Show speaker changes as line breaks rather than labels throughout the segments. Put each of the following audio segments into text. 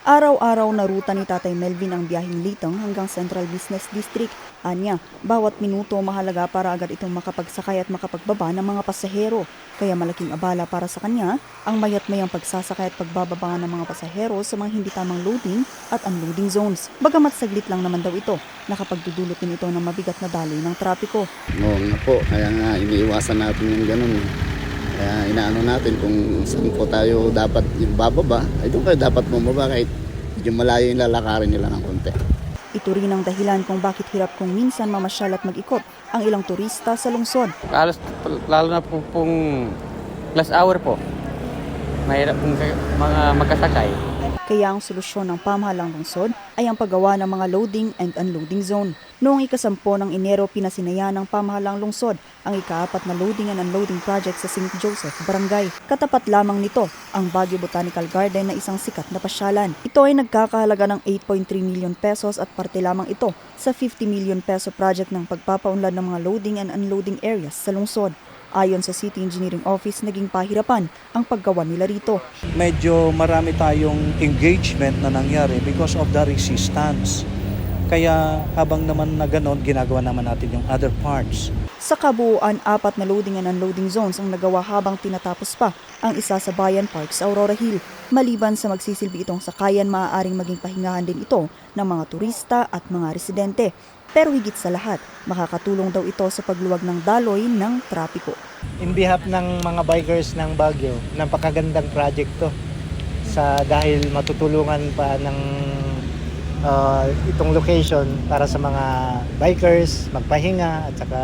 Araw-araw na ruta ni Tatay Melvin ang biyaheng Litang hanggang Central Business District. Anya, bawat minuto mahalaga para agad itong makapagsakay at makapagbaba ng mga pasahero. Kaya malaking abala para sa kanya ang mayat-mayang pagsasakay at pagbababa ng mga pasahero sa mga hindi tamang loading at unloading zones. Bagamat saglit lang naman daw ito, nakapagdudulot din ito ng mabigat na daloy ng trapiko.
Oo nga po, kaya nga iniiwasan natin yung ganun. Kaya inaano natin kung saan po tayo dapat yung bababa, ay doon kayo dapat bumaba kahit medyo malayo yung lalakarin nila ng konti.
Ito rin ang dahilan kung bakit hirap kung minsan mamasyal at mag-ikot ang ilang turista sa lungsod.
Lalo na pong last hour po, mahirap pong mga magkasakay.
Kaya ang solusyon ng pamahalang lungsod ay ang paggawa ng mga loading and unloading zone. Noong ika-10 ng Enero, pinasinaya ng pamahalang lungsod ang ika-4 na loading and unloading project sa St. Joseph Barangay. Katapat lamang nito ang Baguio Botanical Garden na isang sikat na pasyalan. Ito ay nagkakahalaga ng 8.3 million pesos at parte lamang ito sa 50 million peso project ng pagpapaunlad ng mga loading and unloading areas sa lungsod. Ayon sa City Engineering Office, naging pahirapan ang paggawa nila rito.
Medyo marami tayong engagement na nangyari because of the resistance. Kaya habang naman na ganon, ginagawa naman natin yung other parts.
Sa kabuuan, 4 na loading and unloading zones ang nagawa habang tinatapos pa ang isa sa Bayan Park sa Aurora Hill. Maliban sa magsisilbi itong sakayan, maaaring maging pahingahan din ito ng mga turista at mga residente. Pero higit sa lahat, makakatulong daw ito sa pagluwag ng daloy ng trapiko.
In behalf ng mga bikers ng Baguio, napakagandang project to. Dahil matutulungan pa ng itong location para sa mga bikers, magpahinga at saka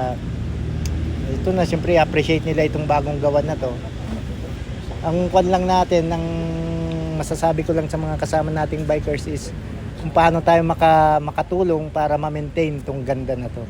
ito na siyempre appreciate nila itong bagong gawan na to. Ang kwan lang natin, ang masasabi ko lang sa mga kasama nating bikers is kung paano tayo makatulong para ma-maintain itong ganda na to.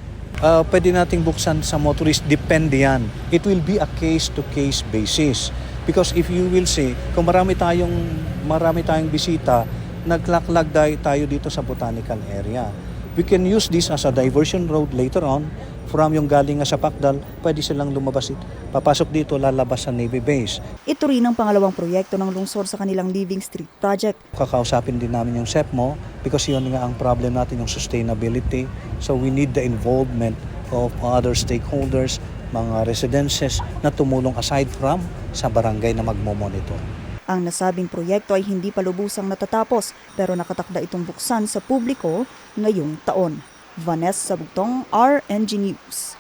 Pwede nating buksan sa motorist, depende yan. It will be a case-to-case basis. Because if you will see, kung marami tayong bisita, naglaklag tayo dito sa botanical area. We can use this as a diversion road later on. From yung galing sa Pacdal, pwede silang lumabas, papasok dito, lalabas sa Navy Base.
Ito rin ang pangalawang proyekto ng lungsod sa kanilang Living Street Project.
Kakausapin din namin yung SEPMO because yun nga ang problem natin, yung sustainability. So we need the involvement of other stakeholders, mga residences na tumulong aside from sa barangay na magmo-monitor.
Ang nasabing proyekto ay hindi pa lubusang natatapos pero nakatakda itong buksan sa publiko ngayong taon. Vanessa Bugtong, RNG News.